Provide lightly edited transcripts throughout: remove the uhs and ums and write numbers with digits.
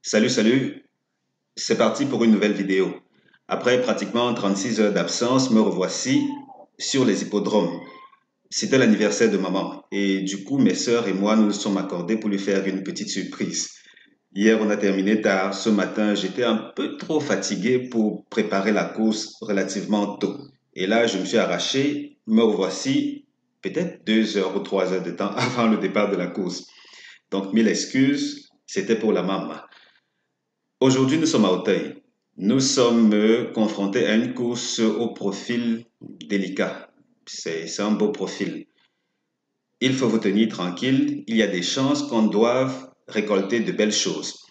Salut, c'est parti pour une nouvelle vidéo. Après pratiquement 36 heures d'absence, me revoici sur les hippodromes. C'était l'anniversaire de maman et du coup mes sœurs et moi nous nous sommes accordés pour lui faire une petite surprise. Hier on a terminé tard, ce matin j'étais un peu trop fatigué pour préparer la course relativement tôt. Et là je me suis arraché, me revoici peut-être 2 heures ou 3 heures de temps avant le départ de la course. Donc mille excuses, c'était pour la maman. Aujourd'hui, nous sommes à Auteuil. Nous sommes confrontés à une course au profil délicat. C'est un beau profil. Il faut vous tenir tranquille. Il y a des chances qu'on doive récolter de belles choses.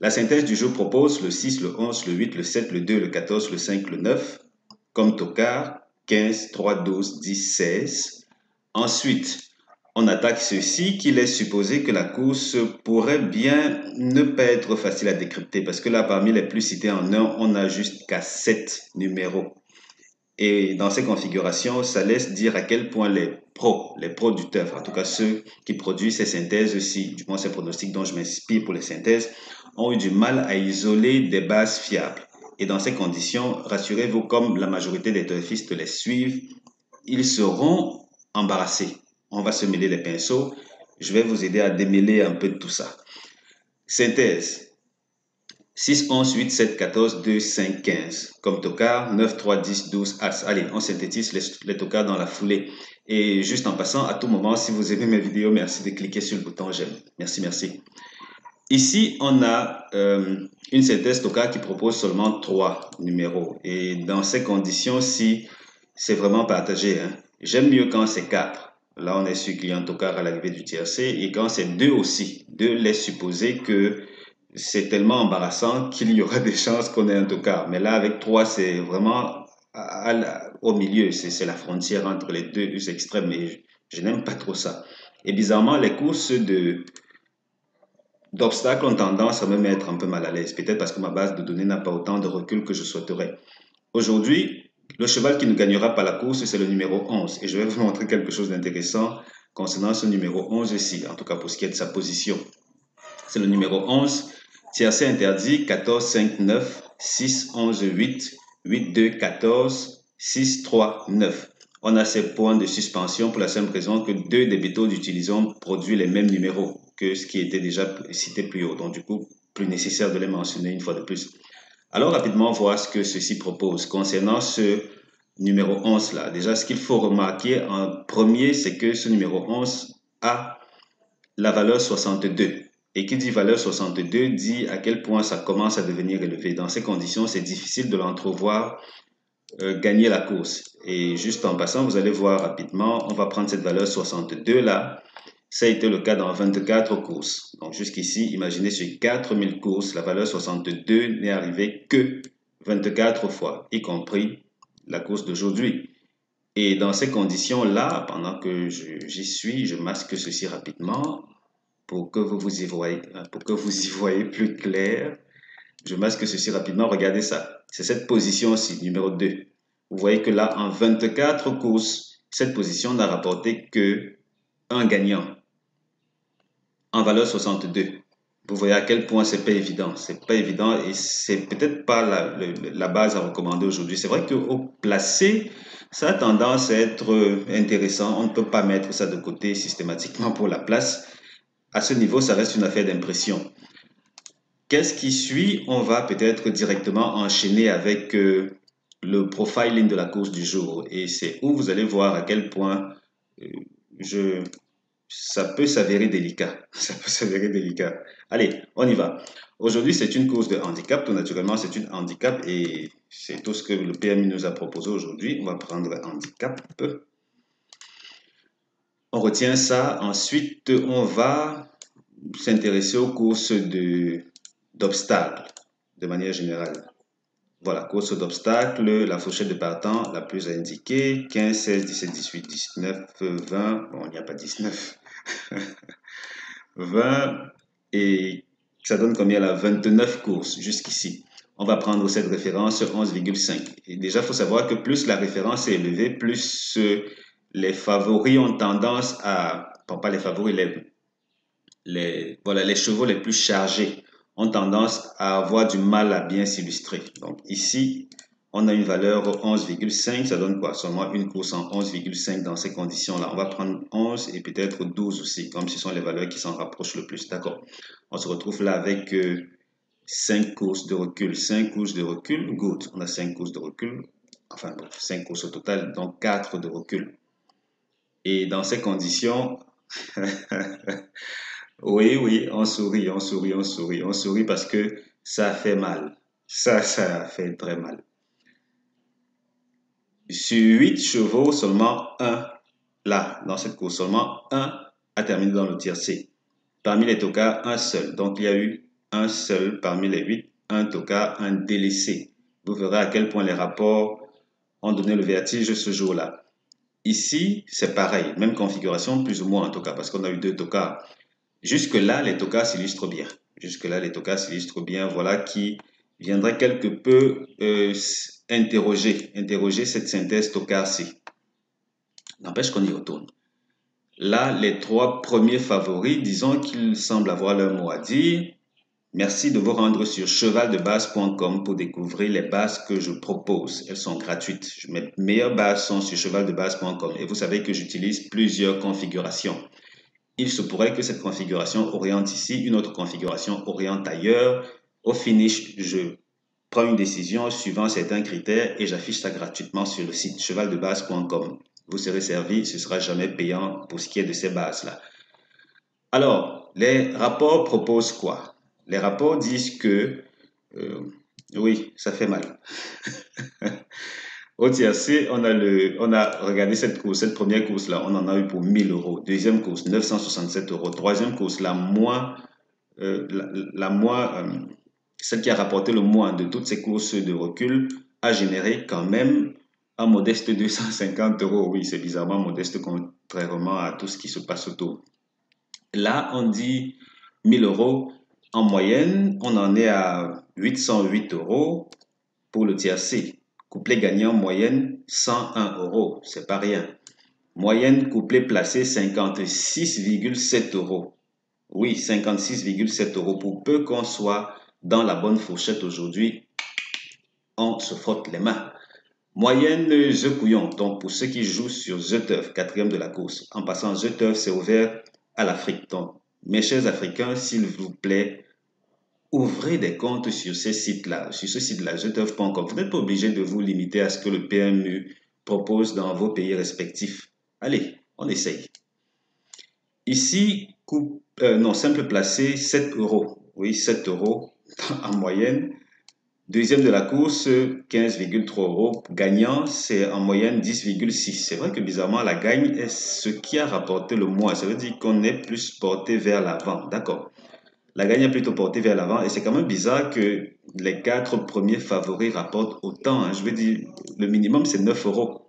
La synthèse du jour propose le 6, le 11, le 8, le 7, le 2, le 14, le 5, le 9, comme tocard, 15, 3, 12, 10, 16. Ensuite, on attaque ceci qu'il est supposé que la course pourrait bien ne pas être facile à décrypter parce que là, parmi les plus cités en un, on a jusqu'à 7 numéros. Et dans ces configurations, ça laisse dire à quel point les producteurs, en tout cas ceux qui produisent ces synthèses-ci, du moins ces pronostics dont je m'inspire pour les synthèses, ont eu du mal à isoler des bases fiables. Et dans ces conditions, rassurez-vous, comme la majorité des turfistes les suivent, ils seront embarrassés. On va se mêler les pinceaux. Je vais vous aider à démêler un peu de tout ça. Synthèse. 6, 11, 8, 7, 14, 2, 5, 15. Comme tocard, 9, 3, 10, 12, As. Allez, on synthétise les tocards dans la foulée. Et juste en passant, à tout moment, si vous aimez mes vidéos, merci de cliquer sur le bouton j'aime. Merci. Ici, on a une synthèse tocard qui propose seulement 3 numéros. Et dans ces conditions-ci, c'est vraiment partagé, hein. J'aime mieux quand c'est 4. Là, on est sûr qu'il y a un tocard à l'arrivée du tiercé. Et quand c'est 2 aussi, 2 laisse supposer que c'est tellement embarrassant qu'il y aura des chances qu'on ait un tocard. Mais là, avec 3, c'est vraiment au milieu. C'est la frontière entre les deux extrêmes. Et je n'aime pas trop ça. Et bizarrement, les courses d'obstacles ont tendance à me mettre un peu mal à l'aise. Peut-être parce que ma base de données n'a pas autant de recul que je souhaiterais. Aujourd'hui, le cheval qui ne gagnera pas la course, c'est le numéro 11. Et je vais vous montrer quelque chose d'intéressant concernant ce numéro 11 ici, en tout cas pour ce qui est de sa position. C'est le numéro 11, tiercé interdit, 14, 5, 9, 6, 11, 8, 8, 2, 14, 6, 3, 9. On a ces points de suspension pour la simple raison que deux des méthodes utilisant produisent les mêmes numéros que ce qui était déjà cité plus haut. Donc du coup, plus nécessaire de les mentionner une fois de plus. Alors rapidement, voir ce que ceci propose. Concernant ce numéro 11 là, déjà ce qu'il faut remarquer en premier, c'est que ce numéro 11 a la valeur 62. Et qui dit valeur 62 dit à quel point ça commence à devenir élevé. Dans ces conditions, c'est difficile de l'entrevoir gagner la course. Et juste en passant, vous allez voir rapidement, on va prendre cette valeur 62 là. Ça a été le cas dans 24 courses. Donc jusqu'ici, imaginez sur 4000 courses, la valeur 62 n'est arrivée que 24 fois, y compris la course d'aujourd'hui. Et dans ces conditions-là, pendant que j'y suis, je masque ceci rapidement pour que vous y voyez, pour que vous y voyez plus clair. Je masque ceci rapidement. Regardez ça. C'est cette position-ci, numéro 2. Vous voyez que là, en 24 courses, cette position n'a rapporté que un gagnant en valeur 62. Vous voyez à quel point c'est pas évident. C'est pas évident et c'est peut-être pas la base à recommander aujourd'hui. C'est vrai qu'au placé, ça a tendance à être intéressant. On ne peut pas mettre ça de côté systématiquement pour la place. À ce niveau, ça reste une affaire d'impression. Qu'est-ce qui suit? On va peut-être directement enchaîner avec le profiling de la course du jour. Et c'est où vous allez voir à quel point euh, je, ça peut s'avérer délicat. Ça peut s'avérer délicat. Allez, on y va. Aujourd'hui, c'est une course de handicap. Tout naturellement, c'est une handicap et c'est tout ce que le PMI nous a proposé aujourd'hui. On va prendre handicap. On retient ça. Ensuite, on va s'intéresser aux courses d'obstacles de manière générale. Voilà, course d'obstacles, la fourchette de partant la plus indiquée, 15, 16, 17, 18, 19, 20, bon, il n'y a pas 19, 20, et ça donne combien là? 29 courses jusqu'ici. On va prendre cette référence 11,5. Et déjà, il faut savoir que plus la référence est élevée, plus les favoris ont tendance à, bon, pas les favoris, voilà, les chevaux les plus chargés ont tendance à avoir du mal à bien s'illustrer. Donc ici, on a une valeur 11,5, ça donne quoi? Seulement une course en 11,5 dans ces conditions-là. On va prendre 11 et peut-être 12 aussi, comme ce sont les valeurs qui s'en rapprochent le plus. D'accord. On se retrouve là avec 5 courses de recul. 5 courses de recul, good. On a 5 courses de recul. Enfin, bon, 5 courses au total, donc 4 de recul. Et dans ces conditions, oui, oui, on sourit, on sourit, on sourit, on sourit parce que ça fait mal. Ça fait très mal. Sur 8 chevaux, seulement un, là, dans cette course, seulement un a terminé dans le tiercé. Parmi les tocards, un seul. Donc, il y a eu un seul parmi les 8, un tocard, un délaissé. Vous verrez à quel point les rapports ont donné le vertige ce jour-là. Ici, c'est pareil, même configuration, plus ou moins en tout cas, parce qu'on a eu 2 tocards. Jusque-là, les tocards s'illustrent bien. Jusque-là, les tocards s'illustrent bien. Voilà qui viendrait quelque peu interroger cette synthèse tocard-ci. N'empêche qu'on y retourne. Là, les 3 premiers favoris, disons qu'ils semblent avoir leur mot à dire. Merci de vous rendre sur chevaldebase.com pour découvrir les bases que je propose. Elles sont gratuites. Mes meilleures bases sont sur chevaldebase.com et vous savez que j'utilise plusieurs configurations. Il se pourrait que cette configuration oriente ici, une autre configuration oriente ailleurs. Au finish, je prends une décision suivant certains critères et j'affiche ça gratuitement sur le site chevaldebase.com. Vous serez servi, ce ne sera jamais payant pour ce qui est de ces bases-là. Alors, les rapports proposent quoi? Les rapports disent que, oui, ça fait mal. Au tiercé, on a regardé cette course, cette première course-là, on en a eu pour 1000 euros. Deuxième course, 967 euros. Troisième course, celle qui a rapporté le moins de toutes ces courses de recul, a généré quand même un modeste 250 euros. Oui, c'est bizarrement modeste contrairement à tout ce qui se passe autour. Là, on dit 1000 euros. En moyenne, on en est à 808 euros pour le tiercé. Couplet gagnant moyenne 101 euros. C'est pas rien. Moyenne couplet placé 56,7 euros. Oui, 56,7 euros. Pour peu qu'on soit dans la bonne fourchette aujourd'hui, on se frotte les mains. Moyenne The Couillon, donc pour ceux qui jouent sur The Turf, quatrième de la course. En passant, The Turf, c'est ouvert à l'Afrique. Donc, mes chers Africains, s'il vous plaît, ouvrez des comptes sur ces sites-là, sur ce site-là, theturf.com. Vous n'êtes pas obligé de vous limiter à ce que le PMU propose dans vos pays respectifs. Allez, on essaye. Ici, simple placé, 7 euros. Oui, 7 euros en moyenne. Deuxième de la course, 15,3 euros. Gagnant, c'est en moyenne 10,6. C'est vrai que bizarrement, la gagne est ce qui a rapporté le moins. Ça veut dire qu'on est plus porté vers l'avant. D'accord. La gagne est plutôt portée vers l'avant et c'est quand même bizarre que les 4 premiers favoris rapportent autant. Hein. Je veux dire, le minimum, c'est 9 euros.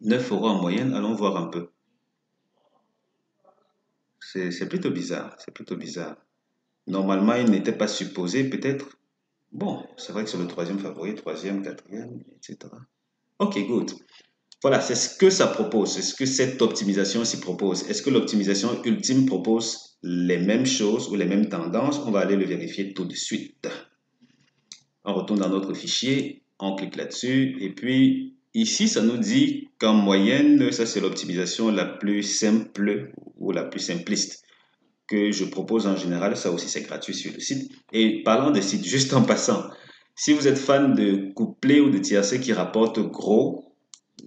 9 euros en moyenne, allons voir un peu. C'est plutôt bizarre. C'est plutôt bizarre. Normalement, il n'était pas supposé, peut-être. Bon, c'est vrai que c'est le troisième favori, troisième, quatrième, etc. Ok, good. Voilà, c'est ce que ça propose, c'est ce que cette optimisation s'y propose. Est-ce que l'optimisation ultime propose les mêmes choses ou les mêmes tendances? On va aller le vérifier tout de suite. On retourne dans notre fichier, on clique là-dessus et puis ici, ça nous dit qu'en moyenne, ça c'est l'optimisation la plus simple ou la plus simpliste que je propose en général. Ça aussi, c'est gratuit sur le site. Et parlant de site, juste en passant, si vous êtes fan de couplets ou de tiercés qui rapportent gros,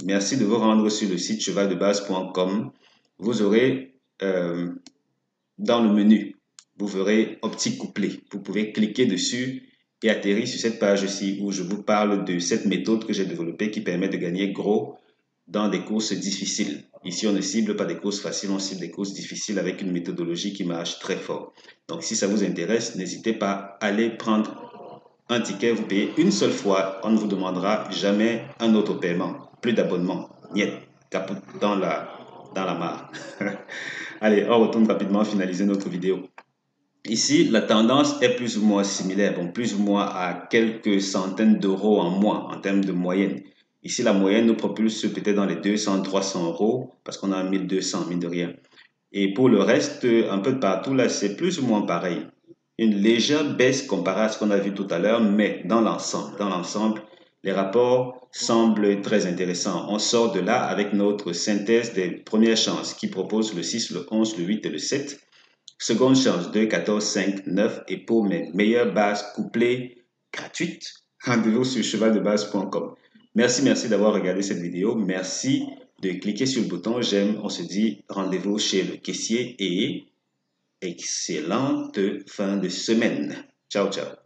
merci de vous rendre sur le site chevaldebase.com. Vous aurez dans le menu, vous verrez optique couplet. Vous pouvez cliquer dessus et atterrir sur cette page-ci où je vous parle de cette méthode que j'ai développée qui permet de gagner gros dans des courses difficiles. Ici, on ne cible pas des courses faciles, on cible des courses difficiles avec une méthodologie qui marche très fort. Donc, si ça vous intéresse, n'hésitez pas à aller prendre un ticket, vous payez une seule fois, on ne vous demandera jamais un autre paiement, plus d'abonnement. Niet, capote dans la mare. Allez, on retourne rapidement finaliser notre vidéo. Ici, la tendance est plus ou moins similaire, bon, plus ou moins à quelques centaines d'euros en moins en termes de moyenne. Ici, la moyenne nous propulse peut-être dans les 200-300 euros parce qu'on a 1200, mine de rien. Et pour le reste, un peu de partout, là, c'est plus ou moins pareil. une légère baisse comparée à ce qu'on a vu tout à l'heure, mais dans l'ensemble, les rapports semblent très intéressants. On sort de là avec notre synthèse des premières chances qui propose le 6, le 11, le 8 et le 7. Seconde chance, 2, 14, 5, 9. Et pour mes meilleures bases couplées gratuites, rendez-vous sur chevaldebase.com. Merci d'avoir regardé cette vidéo. Merci de cliquer sur le bouton j'aime. On se dit rendez-vous chez le caissier et excellente fin de semaine. Ciao, ciao.